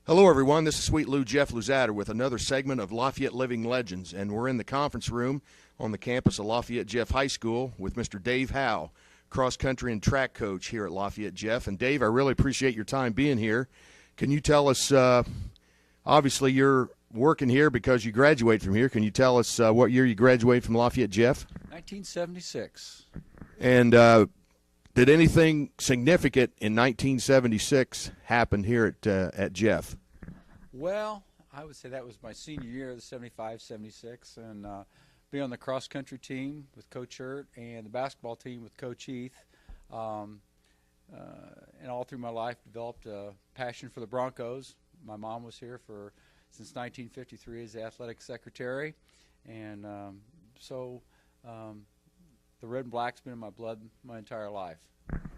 Hello, everyone. This is Sweet Lou Jeff Luzader with another segment of Lafayette Living Legends, and we're in the conference room on the campus of Lafayette Jeff High School with Mr. Dave Howell, cross-country and track coach here at Lafayette Jeff. And, Dave, I really appreciate your time being here. Can you tell us, obviously you're working here because you graduate from here. Can you tell us what year you graduated from Lafayette Jeff? 1976. And did anything significant in 1976 happen here at Jeff? Well, I would say that was my senior year, the 75, 76, and be on the cross-country team with Coach Hurt and the basketball team with Coach Heath. And all through my life developed a passion for the Broncos. My mom was here since 1953 as the athletic secretary, and so the red and black's been in my blood my entire life.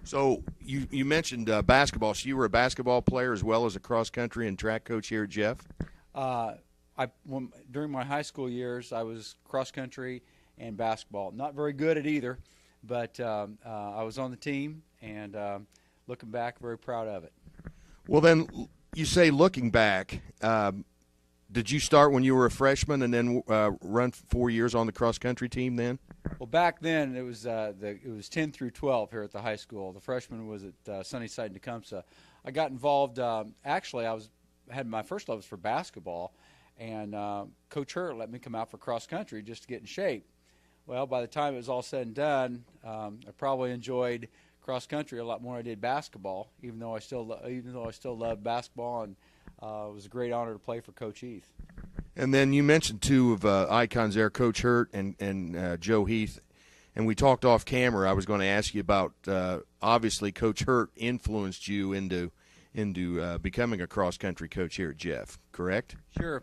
So you mentioned basketball. So you were a basketball player as well as a cross-country and track coach here at Jeff? During my high school years, I was cross-country and basketball. Not very good at either, but I was on the team, and looking back, very proud of it. Well, then, you say looking back, did you start when you were a freshman and then run 4 years on the cross-country team then? Well, back then it was 10 through 12 here at the high school. The freshman was at Sunnyside in Tecumseh. I got involved. Actually, I had my first love was for basketball, and Coach Hurt let me come out for cross country just to get in shape. Well, by the time it was all said and done, I probably enjoyed cross country a lot more than I did basketball, even though I still loved basketball, and it was a great honor to play for Coach Heath. And then you mentioned two of icons there, Coach Hurt and Joe Heath, and we talked off camera. I was going to ask you about obviously Coach Hurt influenced you into becoming a cross-country coach here at Jeff, correct? Sure.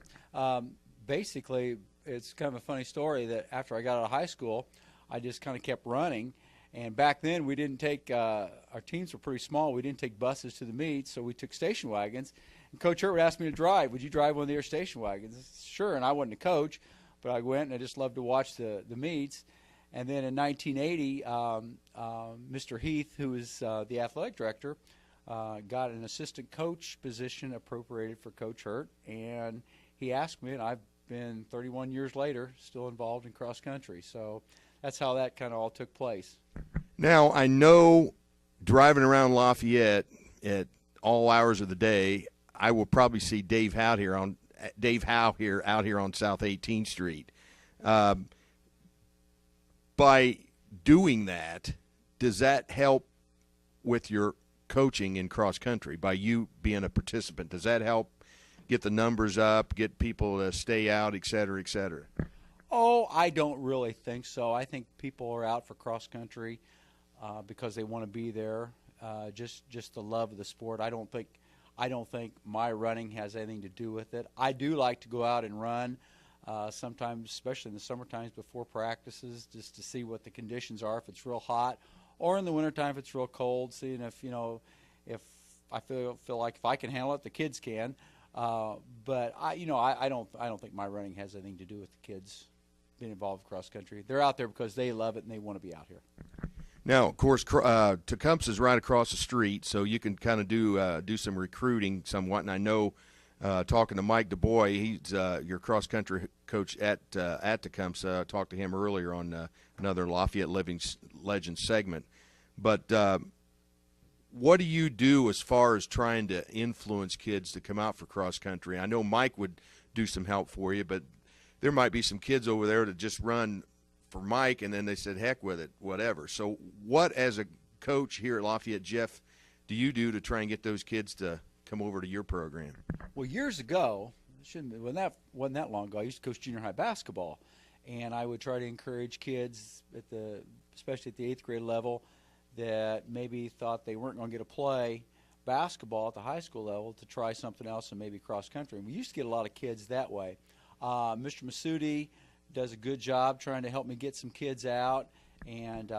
Basically, it's kind of a funny story that after I got out of high school, I just kind of kept running. And back then, we didn't take our teams were pretty small. We didn't take buses to the meets, so we took station wagons. And Coach Hurt would ask me to drive. Would you drive one of their station wagons? Sure, and I wasn't a coach, but I went, and I just loved to watch the meets. And then in 1980, Mr. Heath, who was the athletic director, got an assistant coach position appropriated for Coach Hurt, and he asked me, and I've been 31 years later still involved in cross country. So that's how that kind of all took place. Now, I know driving around Lafayette at all hours of the day, I will probably see Dave Howe here out here on South 18th Street. By doing that, does that help with your coaching in cross country? By you being a participant, does that help get the numbers up, get people to stay out, et cetera, et cetera? Oh, I don't really think so. I think people are out for cross country because they want to be there, just the love of the sport. I don't think my running has anything to do with it. I do like to go out and run sometimes, especially in the summer times before practices, just to see what the conditions are, if it's real hot, or in the wintertime if it's real cold, seeing if I feel like if I can handle it, the kids can. But I don't think my running has anything to do with the kids being involved in cross country. They're out there because they love it and they want to be out here. Now, of course, Tecumseh is right across the street, so you can kind of do some recruiting somewhat. And I know, talking to Mike DuBois, he's your cross-country coach at Tecumseh. I talked to him earlier on another Lafayette Living Legends segment. But what do you do as far as trying to influence kids to come out for cross-country? I know Mike would do some help for you, but there might be some kids over there that just run for Mike, and then they said, heck with it, whatever. So what, as a coach here at Lafayette Jeff, do you do to try and get those kids to come over to your program? Well, years ago, wasn't that long ago, I used to coach junior high basketball, and I would try to encourage kids, especially at the 8th grade level, that maybe thought they weren't going to get to play basketball at the high school level to try something else and maybe cross country. And we used to get a lot of kids that way. Mr. Masudi does a good job trying to help me get some kids out, and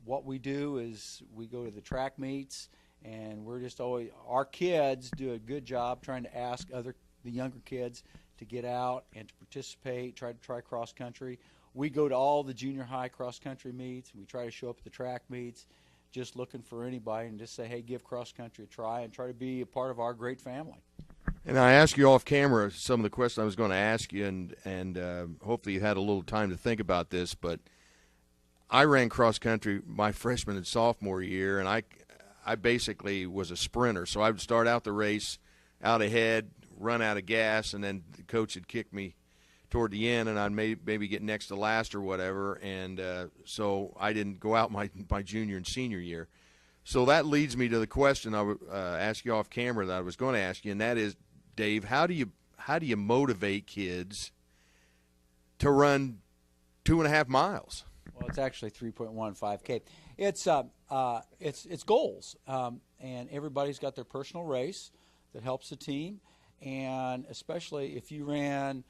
what we do is we go to the track meets, and we're just always, our kids do a good job trying to ask the younger kids to get out and to participate, try cross country. We go to all the junior high cross country meets. We try to show up at the track meets, just looking for anybody and just say, hey, give cross country a try and try to be a part of our great family. And I asked you off camera some of the questions I was going to ask you, and hopefully you had a little time to think about this. But I ran cross country my freshman and sophomore year, and I basically was a sprinter. So I would start out the race out ahead, run out of gas, and then the coach would kick me toward the end, and I'd maybe get next to last or whatever. And so I didn't go out my junior and senior year. So that leads me to the question I would ask you off camera that I was going to ask you, and that is, Dave, how do you motivate kids to run 2.5 miles? Well, it's actually 3.15K. It's goals, and everybody's got their personal race that helps the team, and especially if you ran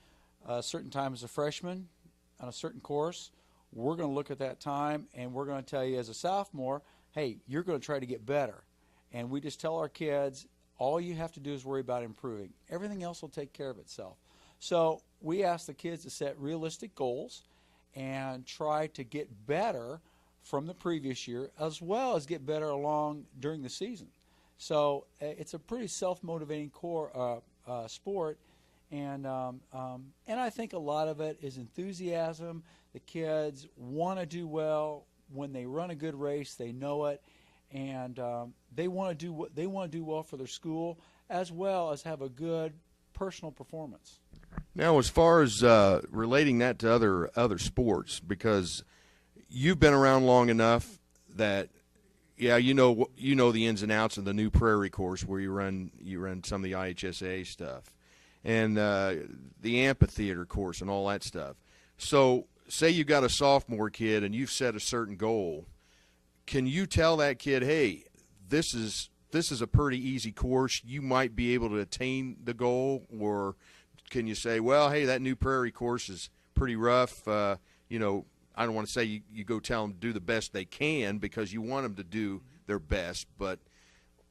a certain time as a freshman on a certain course, we're going to look at that time, and we're going to tell you as a sophomore, hey, you're going to try to get better. And we just tell our kids, all you have to do is worry about improving. Everything else will take care of itself. So we ask the kids to set realistic goals and try to get better from the previous year, as well as get better along during the season. So it's a pretty self-motivating sport, and I think a lot of it is enthusiasm. The kids want to do well. When they run a good race, they know it, and they want to do well for their school, as well as have a good personal performance. Now, as far as relating that to other sports, because you've been around long enough that, yeah, you know the ins and outs of the New Prairie course where you run some of the IHSA stuff, and the amphitheater course and all that stuff. So, say you got a sophomore kid and you've set a certain goal. Can you tell that kid, hey, this is a pretty easy course, you might be able to attain the goal? Or can you say, well, hey, that New Prairie course is pretty rough, I don't want to say you go tell them to do the best they can, because you want them to do their best, but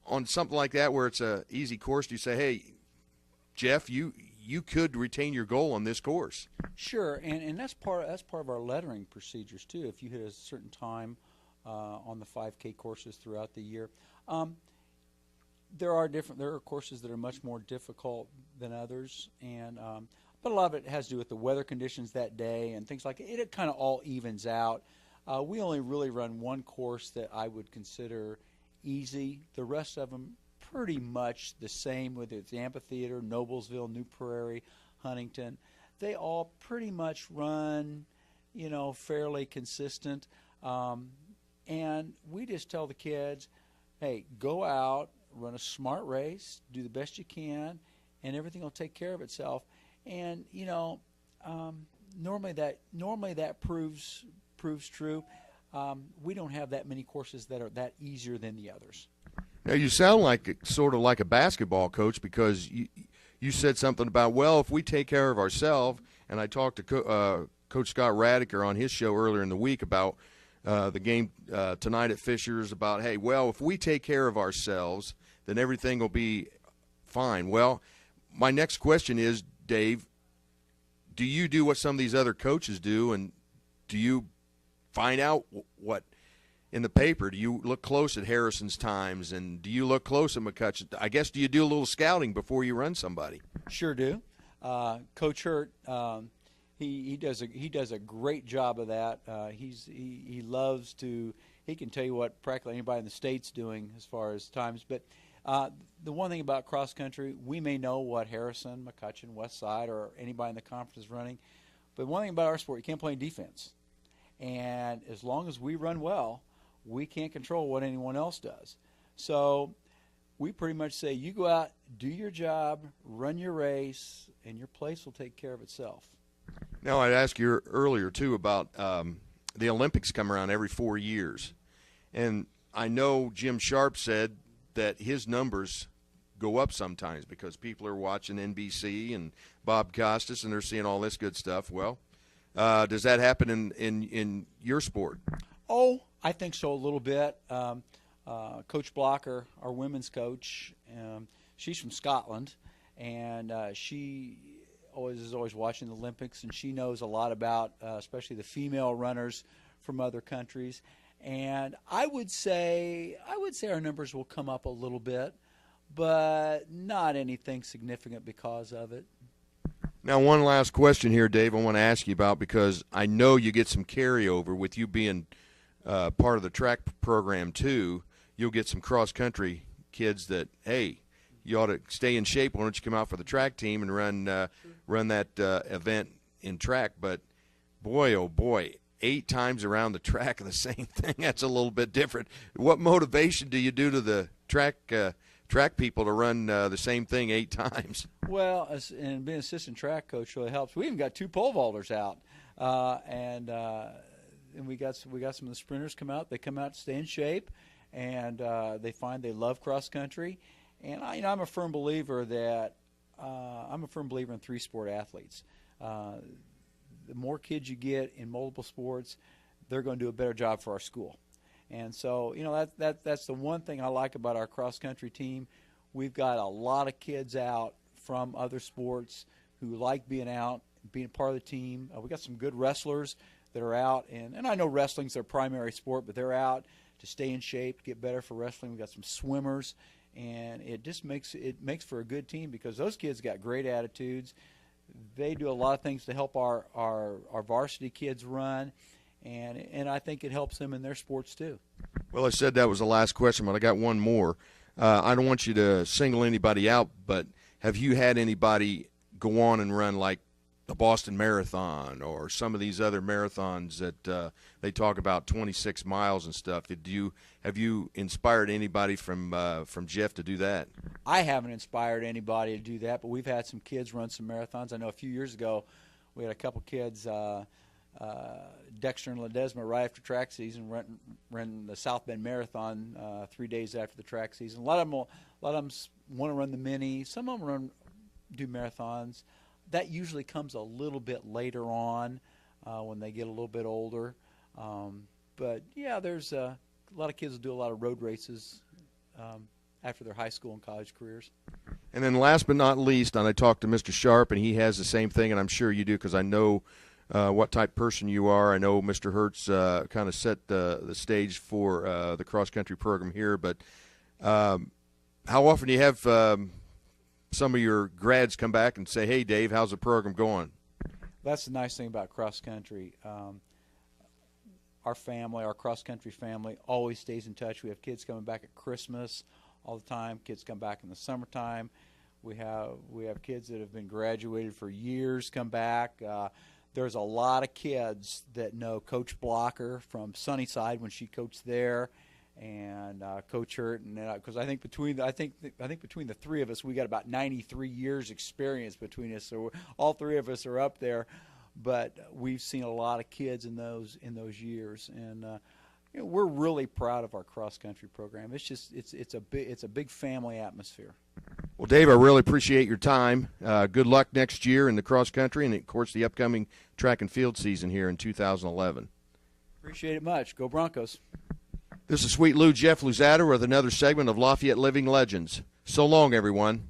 on something like that where it's a easy course, do you say, hey, Jeff, you could retain your goal on this course? Sure, and that's part of our lettering procedures too. If you hit a certain time on the 5K courses throughout the year, there are courses that are much more difficult than others, and but a lot of it has to do with the weather conditions that day and things like that. It kind of all evens out. We only really run one course that I would consider easy. The rest of them pretty much the same, whether it's the amphitheater, Noblesville, New Prairie, Huntington. They all pretty much run, fairly consistent. And we just tell the kids, hey, go out, run a smart race, do the best you can, and everything will take care of itself. And normally that proves true. We don't have that many courses that are that easier than the others. Now, you sound sort of like a basketball coach, because you said something about, well, if we take care of ourselves, and I talked to Coach Scott Radiker on his show earlier in the week about the game tonight at Fisher's, about, hey, well, if we take care of ourselves, then everything will be fine. Well, my next question is, Dave, do you do what some of these other coaches do, and do you find out what in the paper? Do you look close at Harrison's times, and do you look close at McCutcheon? I guess, do you do a little scouting before you run somebody? Sure do. Coach Hurt, he does a great job of that. He loves to. He can tell you what practically anybody in the state's doing as far as times. But the one thing about cross country, we may know what Harrison, McCutcheon, Westside, or anybody in the conference is running. But one thing about our sport, you can't play defense. And as long as we run well, we can't control what anyone else does. So we pretty much say, you go out, do your job, run your race, and your place will take care of itself. Now, I'd asked you earlier, too, about the Olympics come around every 4 years. And I know Jim Sharp said that his numbers go up sometimes because people are watching NBC and Bob Costas, and they're seeing all this good stuff. Well, does that happen in your sport? Oh, I think so a little bit. Coach Blocker, our women's coach, she's from Scotland, and she is always watching the Olympics, and she knows a lot about especially the female runners from other countries. And I would say our numbers will come up a little bit, but not anything significant because of it. Now, one last question here, Dave, I want to ask you about, because I know you get some carryover with you being part of the track program too. You'll get some cross-country kids that, hey, you ought to stay in shape. Why don't you come out for the track team and run that event in track? But, boy, oh, boy, 8 times around the track of the same thing, that's a little bit different. What motivation do you do to the track people to run the same thing 8 times? Well, and being assistant track coach really helps. We even got 2 pole vaulters out, and we got some of the sprinters come out. They come out to stay in shape, and they find they love cross country. And I'm a firm believer that I'm a firm believer in 3-sport athletes. The more kids you get in multiple sports, they're going to do a better job for our school. And so, that's the one thing I like about our cross-country team. We've got a lot of kids out from other sports who like being out, being part of the team. We got some good wrestlers that are out, and I know wrestling's their primary sport, but they're out to stay in shape, to get better for wrestling. We've got some swimmers, and it just makes for a good team because those kids got great attitudes. They do a lot of things to help our varsity kids run, and I think it helps them in their sports too. Well, I said that was the last question, but I got one more. I don't want you to single anybody out, but have you had anybody go on and run like the Boston Marathon or some of these other marathons that they talk about, 26 miles and stuff? Have you inspired anybody from Jeff to do that? I haven't inspired anybody to do that, but we've had some kids run some marathons. I know a few years ago we had a couple kids, Dexter and Ledesma, right after track season, ran the South Bend Marathon 3 days after the track season. A lot of them want to run the mini. Some of them do marathons. That usually comes a little bit later on when they get a little bit older. But, yeah, there's a lot of kids that do a lot of road races after their high school and college careers. And then last but not least, and I talked to Mr. Sharp, and he has the same thing, and I'm sure you do because I know what type of person you are. I know Mr. Hertz kind of set the stage for the cross-country program here. But how often do you have some of your grads come back and say, hey, Dave, how's the program going? That's the nice thing about cross-country. Our family, our cross-country family, always stays in touch. We have kids coming back at Christmas all the time. Kids come back in the summertime. We have kids that have been graduated for years come back. There's a lot of kids that know Coach Blocker from Sunnyside when she coached there, and Coach Hurt, and because I think between the 3 of us, we got about 93 years experience between us. So all 3 of us are up there, but we've seen a lot of kids in those years, and we're really proud of our cross country program. It's a big family atmosphere. Well, Dave, I really appreciate your time. Good luck next year in the cross country, and of course the upcoming track and field season here in 2011. Appreciate it much. Go Broncos. This is Sweet Lou, Jeff Luzader, with another segment of Lafayette Living Legends. So long, everyone.